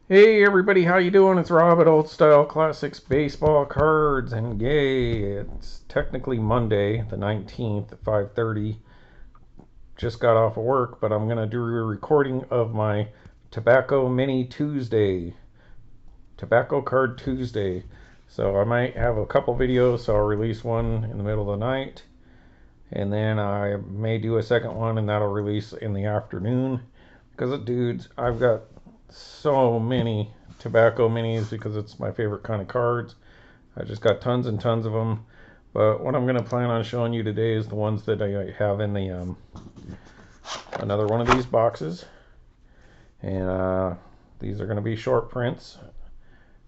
Hey everybody, how you doing? It's Rob at Old Style Classics Baseball Cards, and yay, it's technically Monday, the 19th at 5:30. Just got off of work, but I'm gonna do a recording of my Tobacco Mini Tuesday, Tobacco Card Tuesday. So I might have a couple videos, so I'll release one in the middle of the night, and then I may do a second one, and that'll release in the afternoon. Because, dudes, I've got so many tobacco minis because it's my favorite kind of cards. I just got tons and tons of them. But what I'm going to plan on showing you today is the ones that I have in the another one of these boxes. And these are going to be short prints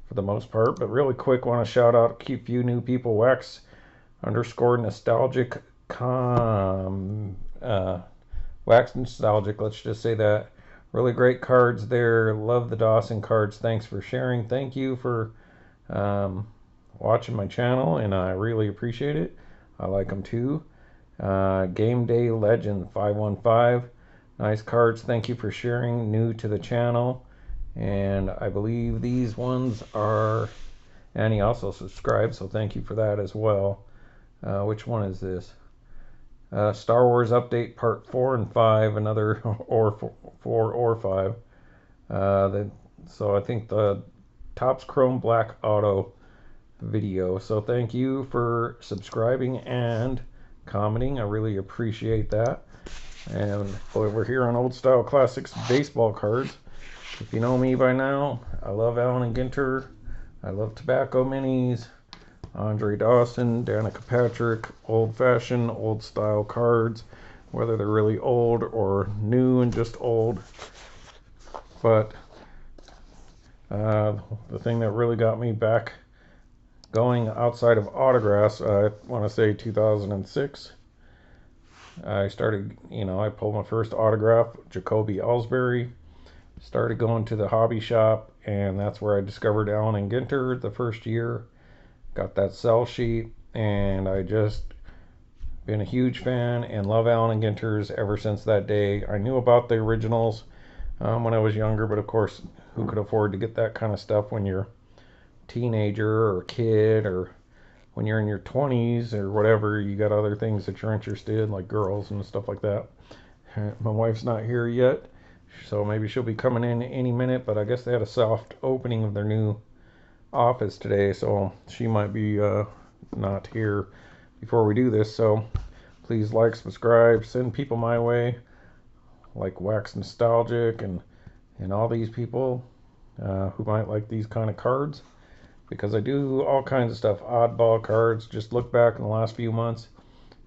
for the most part. But really quick, want to shout out a few new people. Wax underscore nostalgic Wax nostalgic, let's just say that. Really great cards there. Love the Dawson cards. Thanks for sharing. Thank you for watching my channel, and I really appreciate it. I like them too. Game Day Legend 515. Nice cards. Thank you for sharing. New to the channel. And I believe these ones are... And he also subscribed, so thank you for that as well. Which one is this? Star Wars Update Part 4 and 5, another or 4 or 5. So I think the Topps Chrome Black Auto video. So thank you for subscribing and commenting. I really appreciate that. And over here on Old Style Classics Baseball Cards, if you know me by now, I love Allen and Ginter. I love Tobacco Minis. Andre Dawson, Danica Patrick, old-fashioned, old-style cards, whether they're really old or new and just old. But the thing that really got me back going outside of autographs, I want to say 2006. I started, I pulled my first autograph, Jacoby Ellsbury. Started going to the hobby shop, and that's where I discovered Allen and Ginter the first year. Got that sell sheet, and I just been a huge fan and love Allen and Ginter's ever since that day. I knew about the originals when I was younger, but of course, who could afford to get that kind of stuff when you're a teenager or a kid, or when you're in your 20s or whatever? You got other things that you're interested in, like girls and stuff like that. My wife's not here yet, so maybe she'll be coming in any minute, but I guess they had a soft opening of their new office today, so she might be not here before we do this. So please like, subscribe, send people my way, like Wax Nostalgic and all these people who might like these kind of cards, because I do all kinds of stuff. Oddball cards. Just look back in the last few months,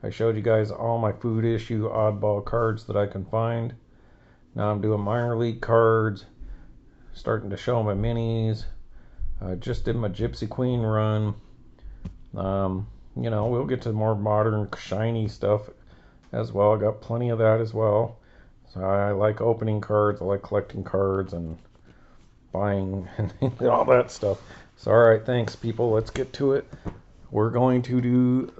I showed you guys all my food issue oddball cards that I can find. Now I'm doing minor league cards, starting to show my minis. I just did my Gypsy Queen run. We'll get to more modern, shiny stuff as well. I got plenty of that as well. So I like opening cards. I like collecting cards and buying and all that stuff. So, all right, thanks, people. Let's get to it. We're going to do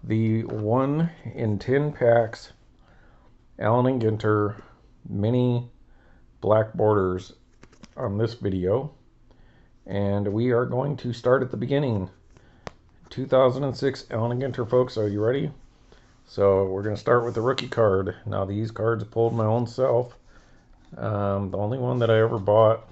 the 1 in 10 packs Allen and Ginter mini black borders on this video. And we are going to start at the beginning. 2006 Allen and Ginter, folks. Are you ready? So we're going to start with the rookie card. Now these cards I pulled my own self. The only one that I ever bought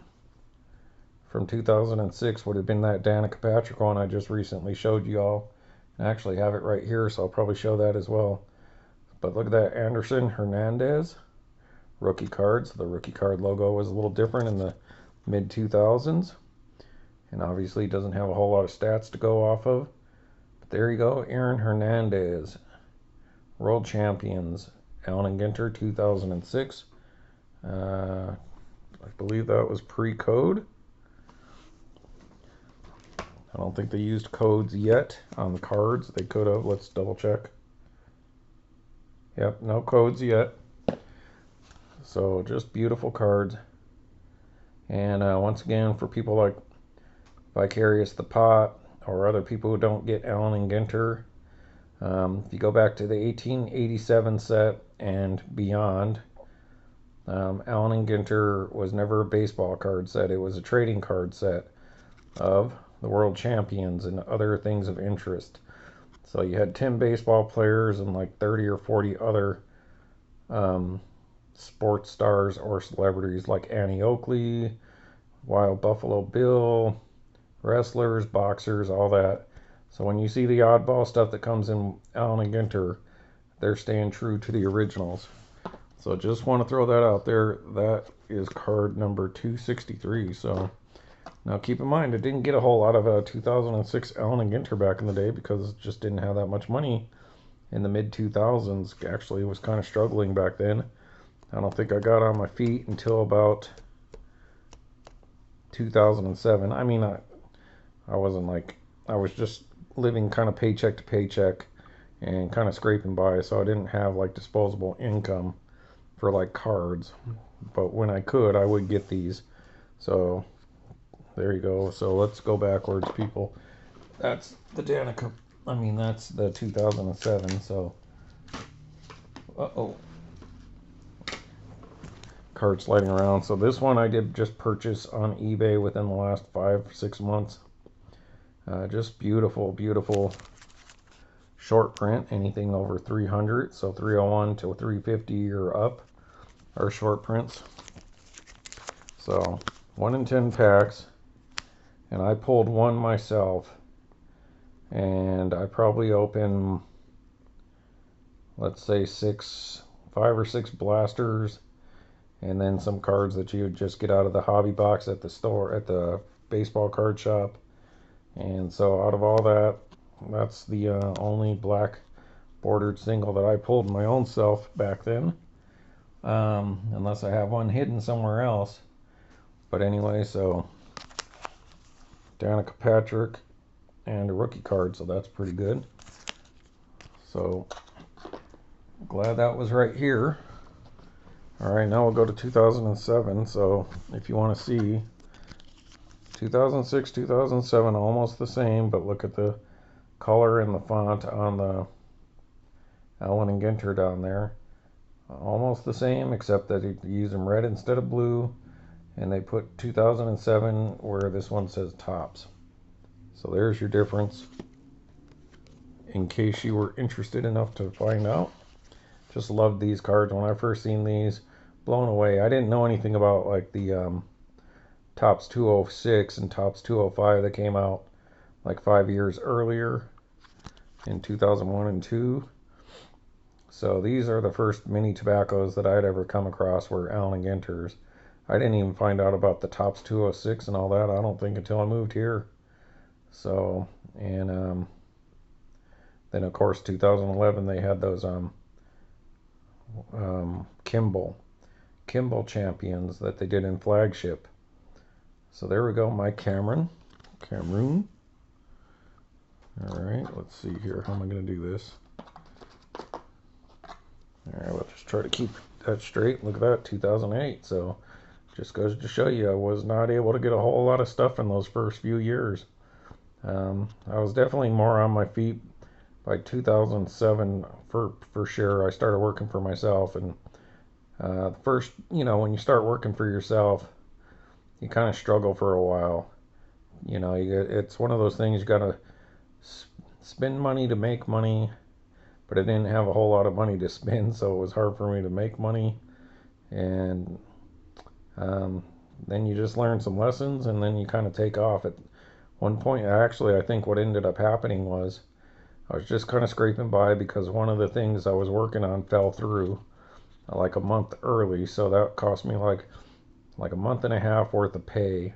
from 2006 would have been that Danica Patrick one I just recently showed you all. I actually have it right here, so I'll probably show that as well. But look at that Anderson Hernandez rookie cards. The rookie card logo was a little different in the mid 2000s. And obviously doesn't have a whole lot of stats to go off of. But there you go, Aaron Hernandez. World Champions, Allen and Ginter 2006. I believe that was pre-code. I don't think they used codes yet on the cards. They could have. Let's double check. Yep, no codes yet. So just beautiful cards. And once again, for people like Vicarious the Pot, or other people who don't get Allen and Ginter, if you go back to the 1887 set and beyond, Allen and Ginter was never a baseball card set. It was a trading card set of the world champions and other things of interest. So you had 10 baseball players and like 30 or 40 other um, sports stars or celebrities like Annie Oakley, Wild Buffalo Bill, wrestlers, boxers, all that. So when you see the oddball stuff that comes in Allen and Ginter, they're staying true to the originals. So just want to throw that out there. That is card number 263. So now keep in mind, I didn't get a whole lot of 2006 Allen and Ginter back in the day because it just didn't have that much money in the mid 2000s. Actually, it was kind of struggling back then. I don't think I got on my feet until about 2007. I mean, I wasn't like, I was just living kind of paycheck to paycheck and kind of scraping by, so I didn't have like disposable income for like cards. But when I could, I would get these. So there you go. So let's go backwards, people. That's the Danica. I mean, that's the 2007. So, uh-oh. Card sliding around. So this one I did just purchase on eBay within the last 5-6 months. Just beautiful, beautiful short print. Anything over 300, so 301 to 350 or up are short prints. So 1 in 10 packs, and I pulled one myself, and I probably opened, let's say 5 or 6 blasters, and then some cards that you would just get out of the hobby box at the store, at the baseball card shop. And so out of all that, that's the only black bordered single that I pulled my own self back then, unless I have one hidden somewhere else. But anyway, so Danica Patrick and a rookie card, so that's pretty good. So glad that was right here. All right, now we'll go to 2007. So if you want to see 2006, 2007, almost the same, but look at the color and the font on the Allen and Ginter down there. Almost the same, except that you use them red instead of blue, and they put 2007 where this one says Topps. So there's your difference, in case you were interested enough to find out. Just loved these cards when I first seen these. Blown away. I didn't know anything about like the Topps 206 and Topps 205 that came out like 5 years earlier in 2001 and 2. So these are the first mini tobaccos that I'd ever come across were Allen and Ginters. I didn't even find out about the Topps 206 and all that, I don't think, until I moved here. So, and then of course 2011 they had those Kimball champions that they did in flagship. So there we go, Mike Cameron. All right, let's see here. How am I going to do this? All right, we'll just try to keep that straight. Look at that, 2008. So just goes to show you I was not able to get a whole lot of stuff in those first few years. I was definitely more on my feet by 2007 for sure. I started working for myself, and first, when you start working for yourself, you kind of struggle for a while. It's one of those things you got to spend money to make money, but I didn't have a whole lot of money to spend, so it was hard for me to make money. And then you just learn some lessons, and then you kind of take off. At one point, I think what ended up happening was I was just kind of scraping by because one of the things I was working on fell through like a month early, so that cost me like a month and a half worth of pay.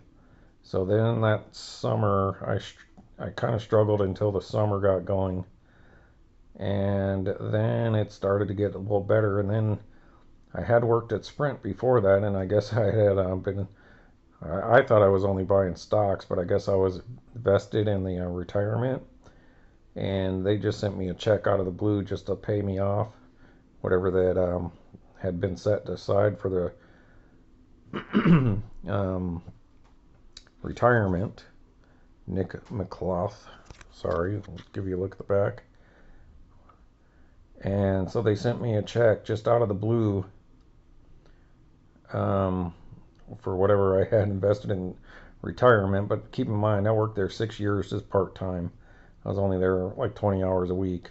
So then that summer, I kind of struggled until the summer got going, and then it started to get a little better. And then I had worked at Sprint before that, and I guess I had I thought I was only buying stocks, but I guess I was vested in the retirement, and they just sent me a check out of the blue just to pay me off whatever that had been set aside for the retirement. Nick McCloth, sorry, I'll give you a look at the back. And so they sent me a check just out of the blue um, for whatever I had invested in retirement. But keep in mind, I worked there 6 years just part time. I was only there like 20 hours a week,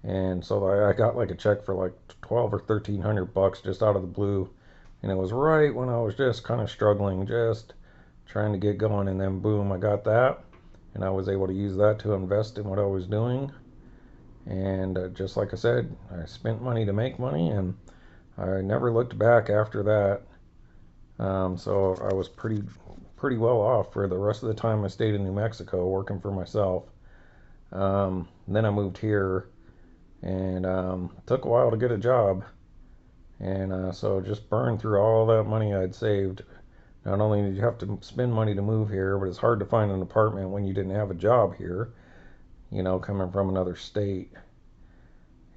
and so I got like a check for like 12 or 1300 bucks just out of the blue, and it was right when I was just kind of struggling, just trying to get going, and then boom, I got that, and I was able to use that to invest in what I was doing. And just like I said, I spent money to make money, and I never looked back after that. So I was pretty well off for the rest of the time I stayed in New Mexico working for myself. Then I moved here, and took a while to get a job, and so just burned through all that money I'd saved. Not only did you have to spend money to move here, but it's hard to find an apartment when you didn't have a job here, coming from another state.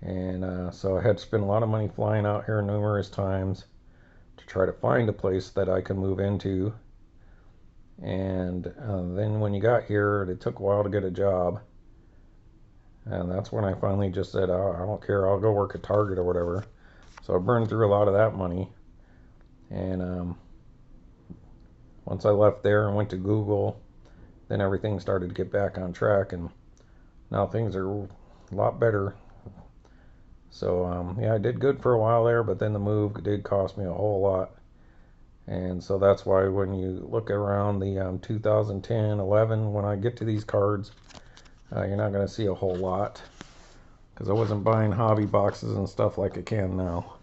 And so I had to spend a lot of money flying out here numerous times to try to find a place that I could move into. And then when you got here, it took a while to get a job. And that's when I finally just said, oh, I don't care, I'll go work at Target or whatever. So I burned through a lot of that money. And once I left there and went to Google, then everything started to get back on track. And now things are a lot better. So yeah, I did good for a while there, but then the move did cost me a whole lot. And so that's why when you look around the 2010, 11, when I get to these cards, you're not going to see a whole lot, because I wasn't buying hobby boxes and stuff like I can now.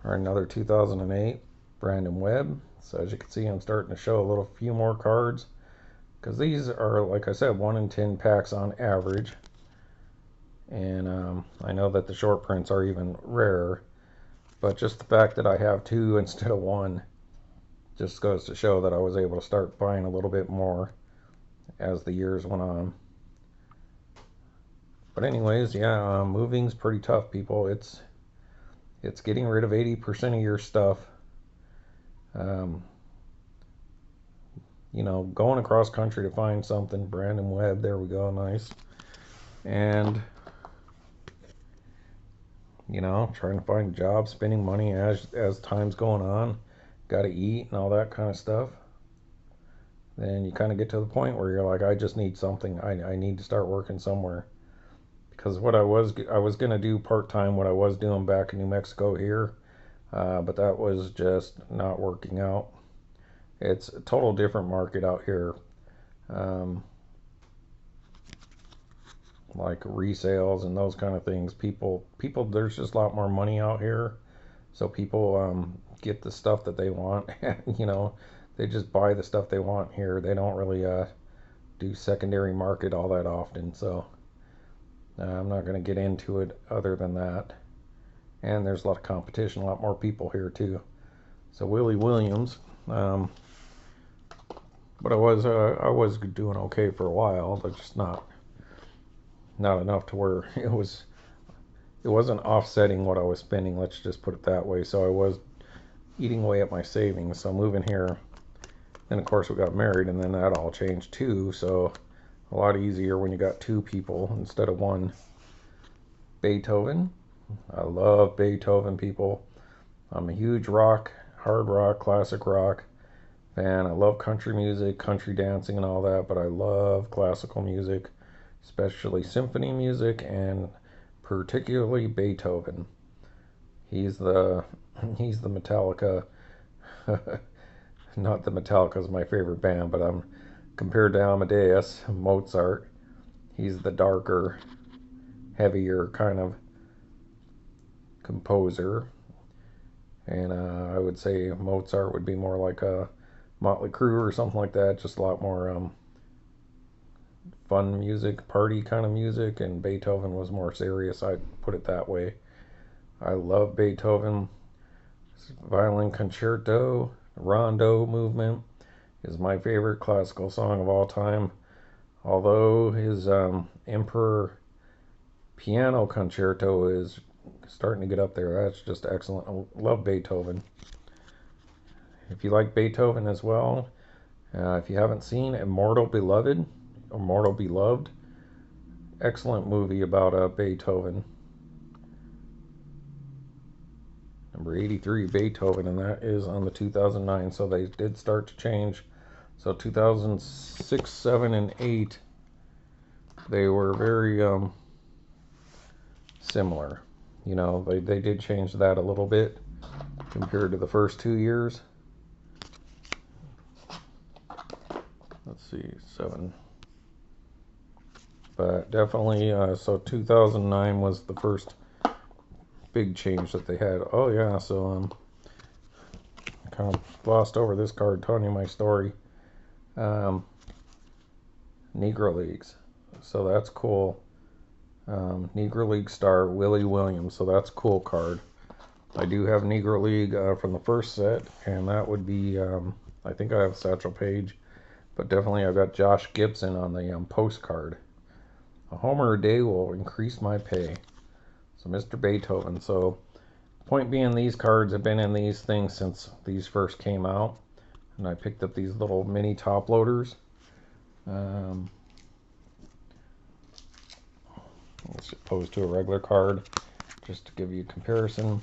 Or another 2008 Brandon Webb. So as you can see, I'm starting to show a few more cards, because these are, like I said, 1 in 10 packs on average. And I know that the short prints are even rarer, but just the fact that I have 2 instead of 1 just goes to show that I was able to start buying a little bit more as the years went on. But anyways, yeah, moving's pretty tough, people. It's getting rid of 80% of your stuff. Going across country to find something. Brandon Webb, there we go, nice. And trying to find a job, spending money as time's going on. Got to eat and all that kind of stuff. Then you kind of get to the point where you're like, I just need something. I need to start working somewhere. Because what I was gonna do part time, what I was doing back in New Mexico here, but that was just not working out. It's a total different market out here. Like resales and those kind of things. People, there's just a lot more money out here, so people get the stuff that they want. They just buy the stuff they want here. They don't really do secondary market all that often. So I'm not going to get into it other than that. And there's a lot of competition, a lot more people here too. So Willie Williams, but I was doing okay for a while, but just not enough to where it wasn't offsetting what I was spending. Let's just put it that way. So I was eating away at my savings. So moving here, then of course we got married, and then that all changed too. So a lot easier when you got 2 people instead of 1. Beethoven. I love Beethoven, people. I'm a huge hard rock, classic rock fan. I love country music, country dancing and all that, but I love classical music, especially symphony music, and particularly Beethoven. He's the Metallica. Not that Metallica's my favorite band, but compared to Amadeus, Mozart, he's the darker, heavier kind of composer. And I would say Mozart would be more like a Motley Crue or something like that, just a lot more fun music, party kind of music, and Beethoven was more serious, I'd put it that way. I love Beethoven. His violin concerto, rondo movement is my favorite classical song of all time. Although his Emperor piano concerto is starting to get up there. That's just excellent. I love Beethoven. If you like Beethoven as well, if you haven't seen Immortal Beloved, excellent movie about Beethoven. Number 83, Beethoven, and that is on the 2009. So they did start to change. So 2006, 7, and 8, they were very similar. You know, they did change that a little bit compared to the first 2 years. Let's see, 7. But definitely, so 2009 was the first big change that they had. Oh yeah, so I kind of glossed over this card telling you my story. Negro Leagues, so that's cool. Negro League star Willie Williams, so that's a cool card. I do have Negro League from the first set, and that would be, I think I have Satchel Paige, but definitely I've got Josh Gibson on the postcard. A homer a day will increase my pay. So Mr. Beethoven. So point being, these cards have been in these things since these first came out, and I picked up these little mini top loaders. As opposed to a regular card, just to give you a comparison.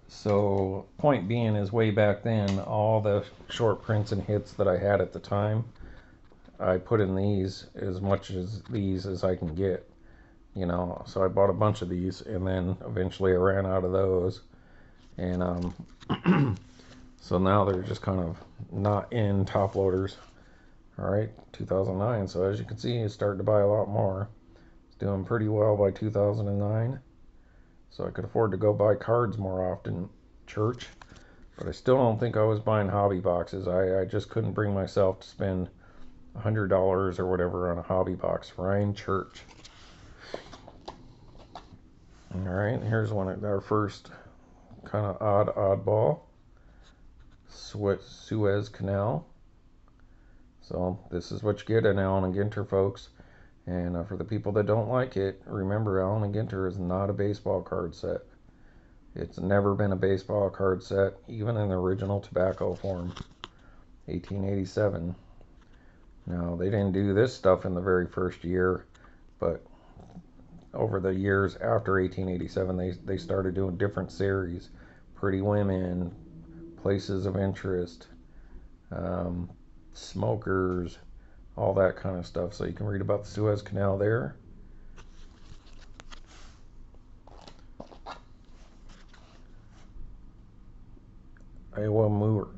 So point being is, way back then, all the short prints and hits that I had at the time, I put in these, as much as these as I can get, you know. So I bought a bunch of these, and then eventually I ran out of those, and so now they're just kind of not in top loaders. All right, 2009. So as you can see, it's starting to buy a lot more. It's doing pretty well by 2009. So I could afford to go buy cards more often, church. But I still don't think I was buying hobby boxes. I just couldn't bring myself to spend $100 or whatever on a hobby box. Ryan Church. All right, here's one of our first kind of oddball. Suez Canal. So this is what you get in Allen and Ginter, folks. And for the people that don't like it, remember, Allen and Ginter is not a baseball card set. It's never been a baseball card set, even in the original tobacco form. 1887. Now, they didn't do this stuff in the very first year, but over the years after 1887, they started doing different series. Pretty Women, Places of Interest, Smokers, all that kind of stuff. So you can read about the Suez Canal there. Iwamura.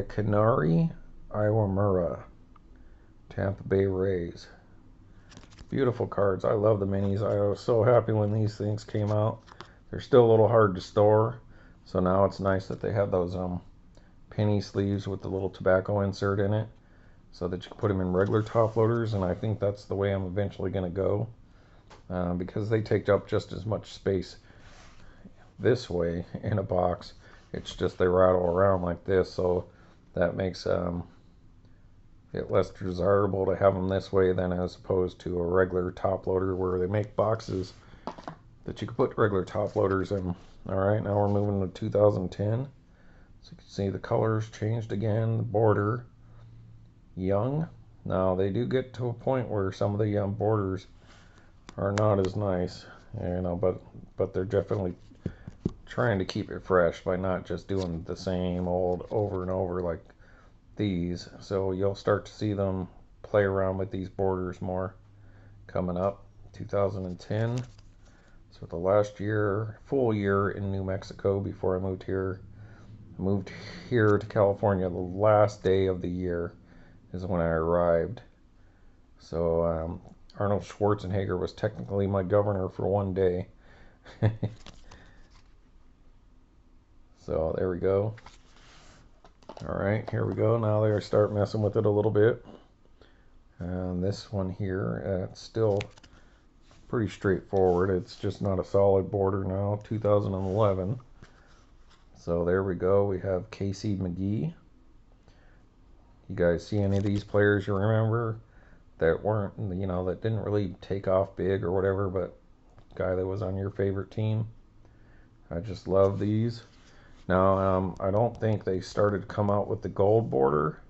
Kanari Iwamura. Tampa Bay Rays. Beautiful cards. I love the minis. I was so happy when these things came out. They're still a little hard to store, so now it's nice that they have those penny sleeves with the little tobacco insert in it, so that you can put them in regular top loaders. And I think that's the way I'm eventually going to go, because they take up just as much space this way in a box. It's just they rattle around like this, so that makes it less desirable to have them this way than as opposed to a regular top loader, where they make boxes that you can put regular top loaders in. All right, now we're moving to 2010. So you can see the colors changed again. The border, young. Now they do get to a point where some of the young borders are not as nice, you know, but they're definitely trying to keep it fresh by not just doing the same old over and over like these. So you'll start to see them play around with these borders more coming up. 2010. So the last year, full year in New Mexico before I moved here. I moved here to California the last day of the year is when I arrived. So Arnold Schwarzenegger was technically my governor for one day. So there we go. All right, here we go. Now they start messing with it a little bit. And this one here, it's still pretty straightforward. It's just not a solid border now. 2011. So there we go. We have Casey McGee. You guys see any of these players you remember that weren't, you know, that didn't really take off big or whatever, but guy that was on your favorite team? I just love these. Now, I don't think they started to come out with the gold border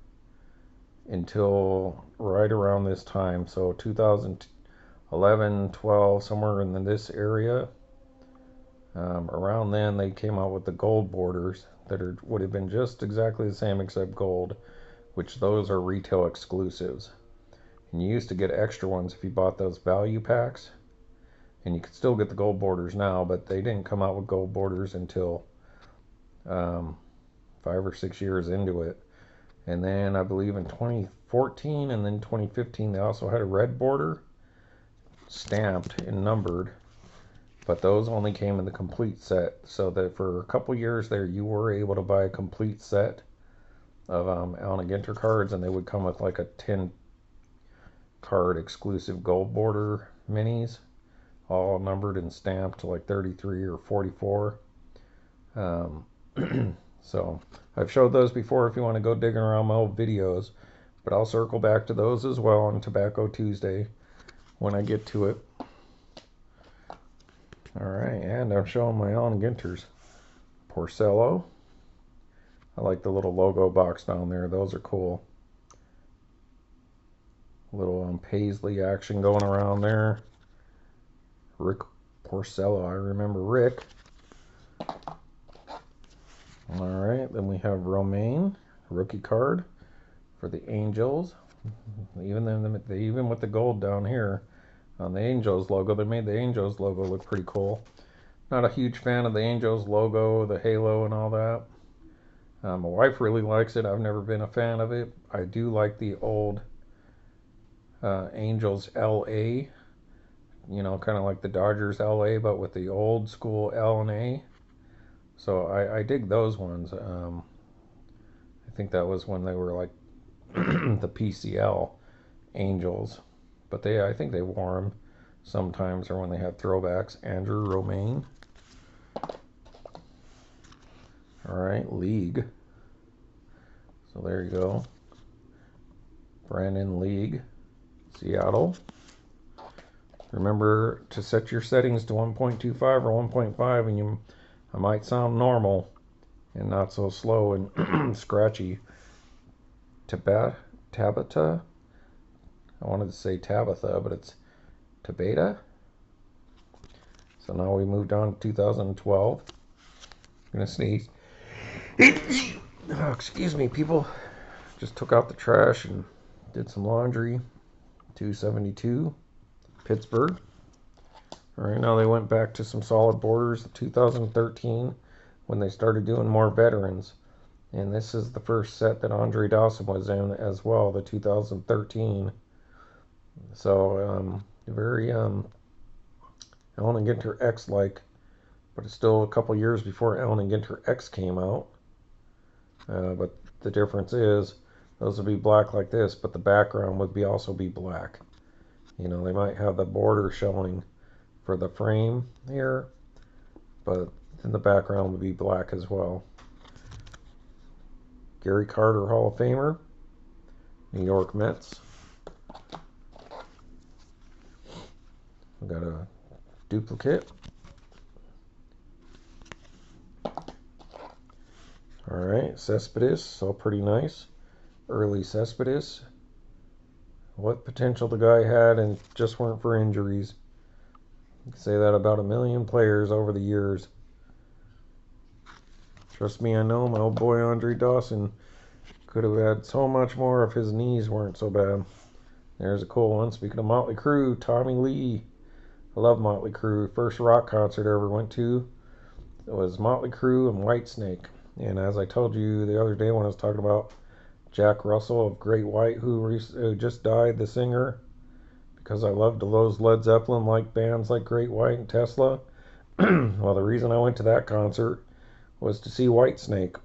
until right around this time. So 11, 12, somewhere in this area. Around then, they came out with the gold borders that would have been just exactly the same except gold, which those are retail exclusives. And you used to get extra ones if you bought those value packs. And you could still get the gold borders now, but they didn't come out with gold borders until 5 or 6 years into it. And then I believe in 2014 and then 2015, they also had a red border stamped and numbered. But those only came in the complete set, so that for a couple years there, you were able to buy a complete set of Allen & Ginter cards, and they would come with like a 10 card exclusive gold border minis, all numbered and stamped to like 33 or 44. So I've showed those before if you want to go digging around my old videos, but I'll circle back to those as well on Tobacco Tuesday when I get to it. Alright, and I'm showing my Allen & Ginter's Porcello. I like the little logo box down there. Those are cool. Little paisley action going around there. Rick Porcello. I remember Rick. Alright, then we have Romaine, rookie card for the Angels. Even with the gold down here on the Angels logo, they made the Angels logo look pretty cool. Not a huge fan of the Angels logo, the halo and all that. My wife really likes it. I've never been a fan of it. I do like the old Angels LA, you know, kind of like the Dodgers LA, but with the old school L and A. So I dig those ones. I think that was when they were like the PCL Angels, but I think they wore them sometimes, or when they had throwbacks. Andrew Romaine. All right, League. So there you go. Brandon League, Seattle. Remember to set your settings to 1.25 or 1.5, and I might sound normal and not so slow and scratchy. Tabata. I wanted to say Tabitha, but it's Tabata. So now we moved on to 2012. I'm gonna sneeze. Oh, excuse me, people. Just took out the trash and did some laundry. 272, Pittsburgh. All right, now they went back to some solid borders. 2013, when they started doing more veterans. And this is the first set that Andre Dawson was in as well, the 2013. So very Allen & Ginter X-like, but it's still a couple years before Allen & Ginter X came out. But the difference is those would be black like this, but the background would also be black. You know, they might have the border showing for the frame here, but then the background would be black as well. Gary Carter, Hall of Famer, New York Mets. We got a duplicate. All right, Cespedes, so pretty nice. Early Cespedes. What potential the guy had, and just weren't for injuries. You can say that about a million players over the years. Trust me, I know my old boy Andre Dawson could have had so much more if his knees weren't so bad. There's a cool one. Speaking of Motley Crue, Tommy Lee. I love Motley Crue. First rock concert I ever went to, it was Motley Crue and Whitesnake. And as I told you the other day when I was talking about Jack Russell of Great White, who just died, the singer, because I loved those Led Zeppelin-like bands like Great White and Tesla. Well, the reason I went to that concert was to see Whitesnake,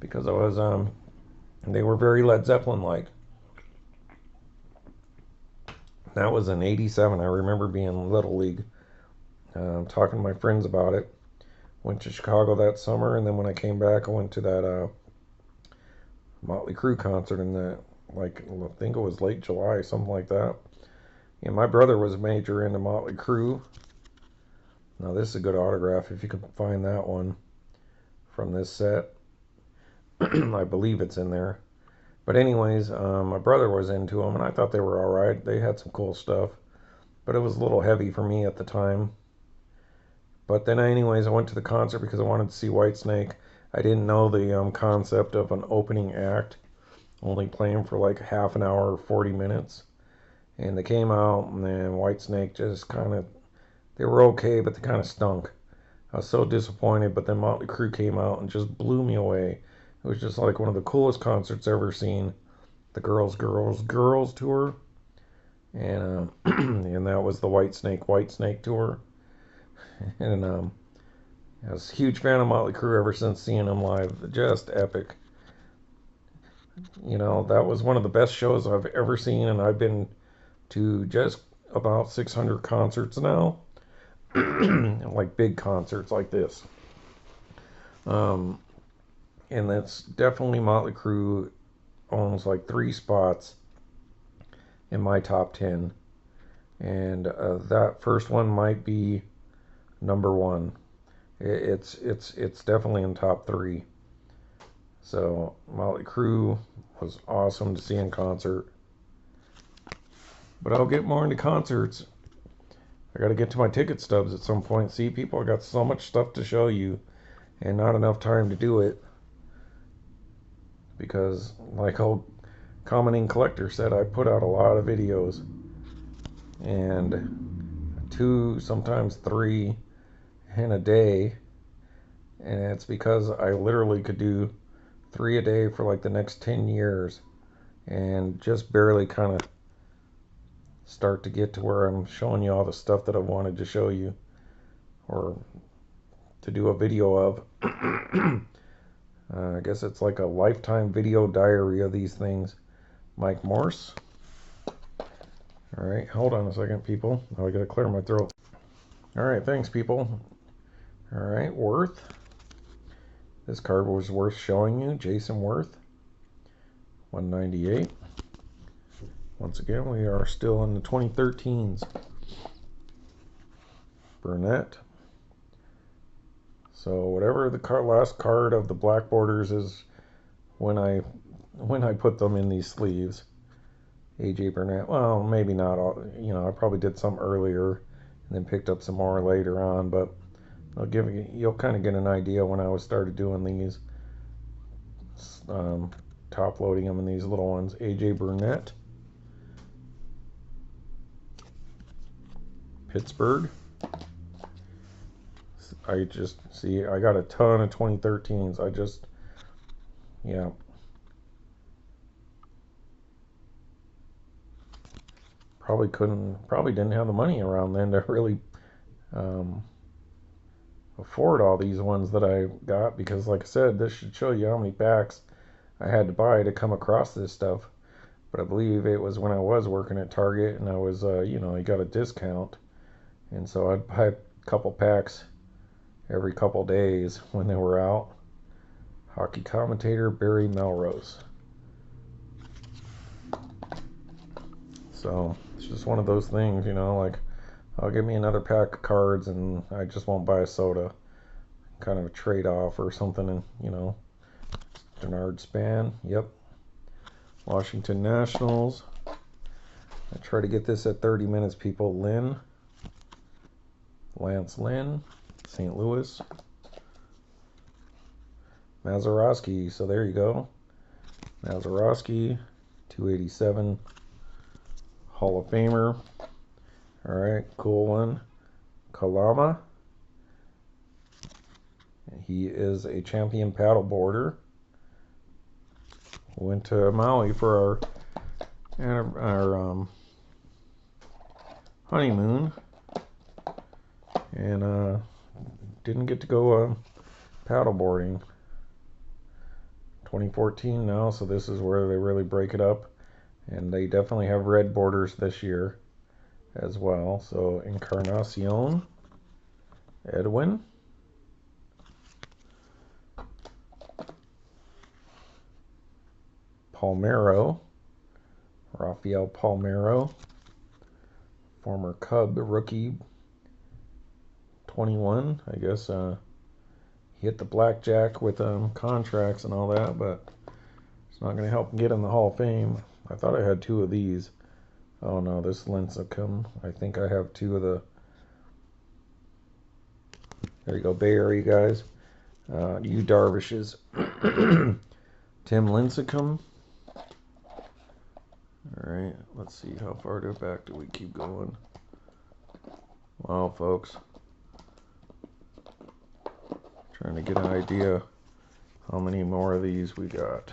because it was they were very Led Zeppelin-like. That was in '87. I remember being in Little League, talking to my friends about it. Went to Chicago that summer, and then when I came back, I went to that Motley Crue concert in I think it was late July, something like that. Yeah, my brother was major into Motley Crue. Now this is a good autograph if you can find that one from this set. I believe it's in there. But anyways, my brother was into them, and I thought they were all right. They had some cool stuff. but it was a little heavy for me at the time. But then, anyways, I went to the concert because I wanted to see Whitesnake. I didn't know the concept of an opening act, only playing for like half an hour or 40 minutes. And they came out, and then Whitesnake just kind of, they were okay, but they kind of stunk. I was so disappointed, but then Motley Crue came out and just blew me away. It was just like one of the coolest concerts I've ever seen. The Girls, Girls, Girls tour. And and that was the Whitesnake tour. And I was a huge fan of Motley Crue ever since seeing them live. Just epic. You know, that was one of the best shows I've ever seen, and I've been to just about 600 concerts now. Like big concerts like this. Um, and that's definitely Motley Crue owns like 3 spots in my top 10. And that first one might be number 1. It's definitely in top 3. So Motley Crue was awesome to see in concert. But I'll get more into concerts. I got to get to my ticket stubs at some point. See, people, I got so much stuff to show you and not enough time to do it. Because, like old commenting collector said, I put out a lot of videos. And 2, sometimes 3 in a day. And it's because I literally could do 3 a day for like the next 10 years. And just barely kind of start to get to where I'm showing you all the stuff that I wanted to show you or to do a video of. I guess it's like a lifetime video diary of these things. Mike Morse. Alright, hold on a second, people. Oh, I gotta clear my throat. Alright, thanks, people. Alright, Worth. This card was worth showing you. Jason Worth. 198. Once again, we are still in the 2013s. Burnett. So whatever the last card of the black borders is when I put them in these sleeves. AJ Burnett. Well, maybe not all, you know, I probably did some earlier and then picked up some more later on, but you'll kind of get an idea when I started doing these, top loading them in these little ones. AJ Burnett. Pittsburgh. I just see I got a ton of 2013s. Yeah. Probably didn't have the money around then to really afford all these ones that I got, because like I said, this should show you how many packs I had to buy to come across this stuff. But I believe it was when I was working at Target and I was, you know, I got a discount. And so I'd buy a couple packs every couple days when they were out. Hockey commentator Barry Melrose. So it's just one of those things, you know, like I'll give me another pack of cards and I just won't buy a soda. Kind of a trade-off or something, and you know. Denard Span, yep. Washington Nationals. I try to get this at 30 minutes, people. Lance Lynn, St. Louis. Mazeroski, so there you go. Mazeroski, 287. Hall of Famer. Alright, cool one. Kalama. He is a champion paddleboarder. Went to Maui for our honeymoon, and didn't get to go paddleboarding. 2014 now, so this is where they really break it up, and they definitely have red borders this year as well. So Encarnacion, Edwin. Palmero, Rafael Palmero, former Cub rookie, 21. I guess he hit the blackjack with contracts and all that, but it's not going to help him get in the Hall of Fame. I thought I had 2 of these. Oh no, this Lincecum. I think I have two of the. There you go, Bay Area guys. You Darvishes. Tim Lincecum. Alright, let's see how far back do we keep going. Wow, folks. Trying to get an idea how many more of these we got.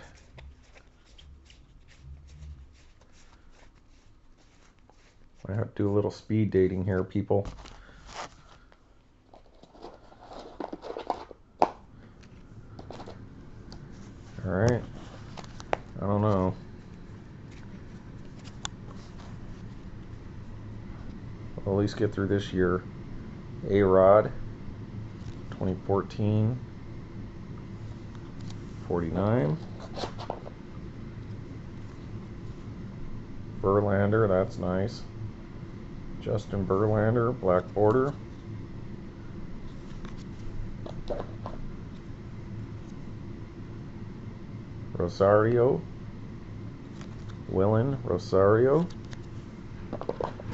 I have to do a little speed dating here, people. Alright. I don't know. I'll at least get through this year. A-Rod. 2014. 49. Verlander, that's nice. Justin Verlander, black border. Rosario. Willen Rosario.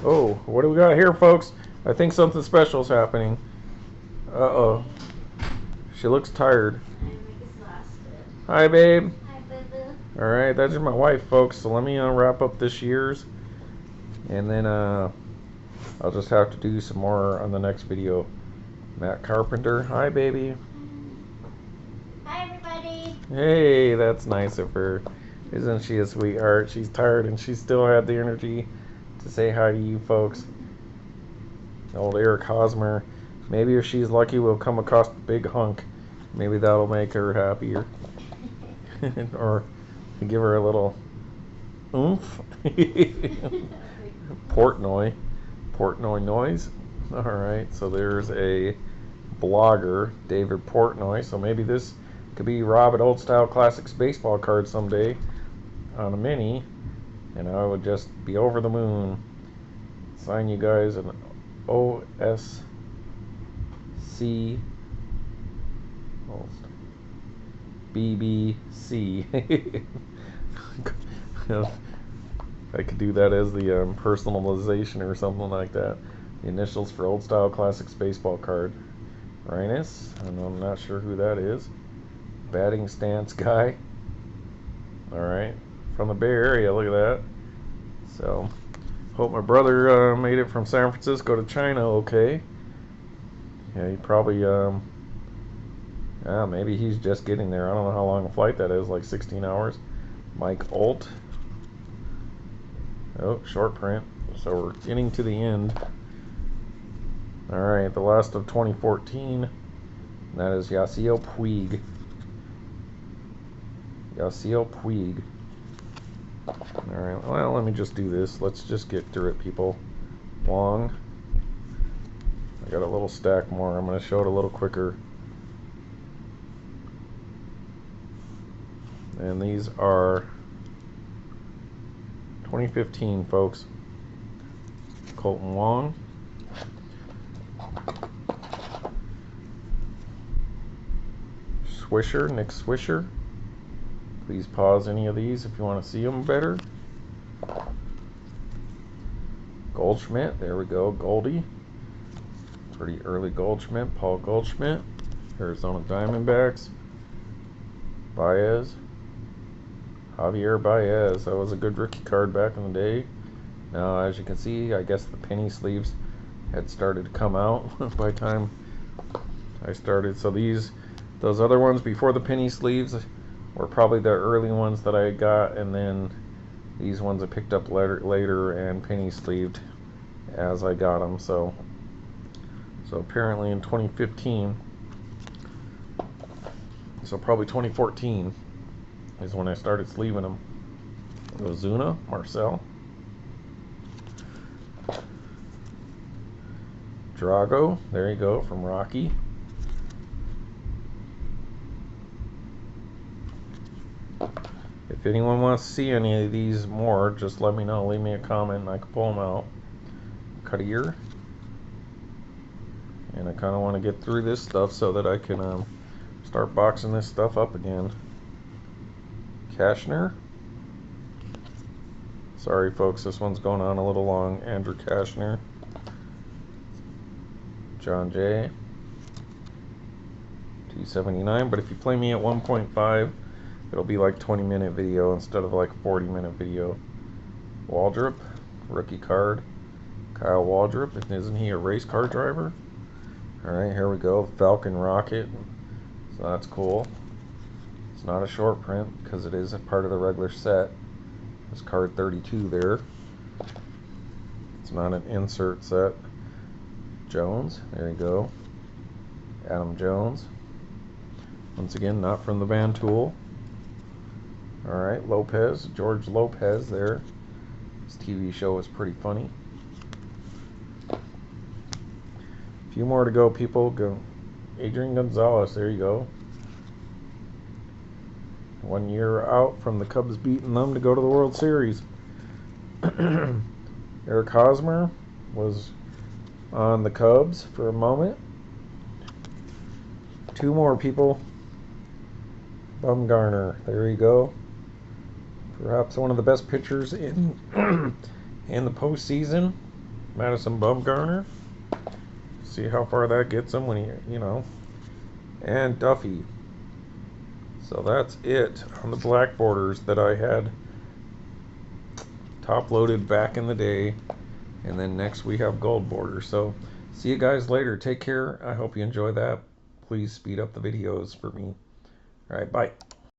Oh, what do we got here, folks? I think something special is happening. Uh-oh. She looks tired. Hi, babe. Hi, boo-boo. Alright, that's my wife, folks. So let me wrap up this year's. And then I'll just have to do some more on the next video. Matt Carpenter. Hi, baby. Hi, everybody. Hey, that's nice of her. Isn't she a sweetheart? She's tired and she still had the energy to say hi to you folks. Old Eric Hosmer. Maybe if she's lucky we'll come across a big hunk. Maybe that'll make her happier. Or give her a little oomph. Portnoy noise. Alright, so there's a blogger, David Portnoy. So maybe this could be Rob at Old Style Classics baseball card someday on a mini, and I would just be over the moon. Sign you guys an OSC BBC. I could do that as the personalization or something like that. The initials for Old Style Classics baseball card. Rhinus, I'm not sure who that is. Batting stance guy. Alright, from the Bay Area, look at that. So, hope my brother made it from San Francisco to China okay. Yeah, he probably, maybe he's just getting there. I don't know how long a flight that is, like 16 hours. Mike Olt. Oh, short print. So we're getting to the end. Alright, the last of 2014. And that is Yasiel Puig. Yasiel Puig. Alright, well, let me just do this. Let's just get through it, people. Long. I got a little stack more. I'm going to show it a little quicker. And these are 2015, folks. Colton Wong. Swisher, Nick Swisher. Please pause any of these if you want to see them better. Goldschmidt, there we go, Goldie. Pretty early Goldschmidt, Paul Goldschmidt. Arizona Diamondbacks. Baez. Javier Baez, that was a good rookie card back in the day. Now, as you can see, I guess the penny sleeves had started to come out by the time I started. So those other ones before the penny sleeves were probably the early ones that I got, and then these ones I picked up later and penny sleeved as I got them. So apparently in 2015, so probably 2014 is when I started sleeving them. Ozuna, Marcel. Drago, there you go, from Rocky. If anyone wants to see any of these more, just let me know. Leave me a comment and I can pull them out. Cutter. And I kind of want to get through this stuff so that I can start boxing this stuff up again. Cashner. Sorry, folks, this one's going on a little long. Andrew Kashner, John Jay, 279. But if you play me at 1.5, it'll be like 20-minute video instead of like 40-minute video. Waldrop, rookie card. Kyle Waldrop, isn't he a race car driver? Alright, here we go. Falcon Rocket. So that's cool. It's not a short print because it is a part of the regular set. There's card 32 there. It's not an insert set. Jones, there you go. Adam Jones. Once again, not from the band Tool. Alright, Lopez, George Lopez there. His TV show was pretty funny. A few more to go, people. Go. Adrian Gonzalez, there you go. 1 year out from the Cubs beating them to go to the World Series. Eric Hosmer was on the Cubs for a moment. 2 more, people. Bumgarner, there you go. Perhaps one of the best pitchers in in the postseason. Madison Bumgarner. See how far that gets him when he, and Duffy. So that's it on the black borders that I had top loaded back in the day. And then next we have gold borders. So see you guys later. Take care. I hope you enjoy that. Please speed up the videos for me. All right, bye.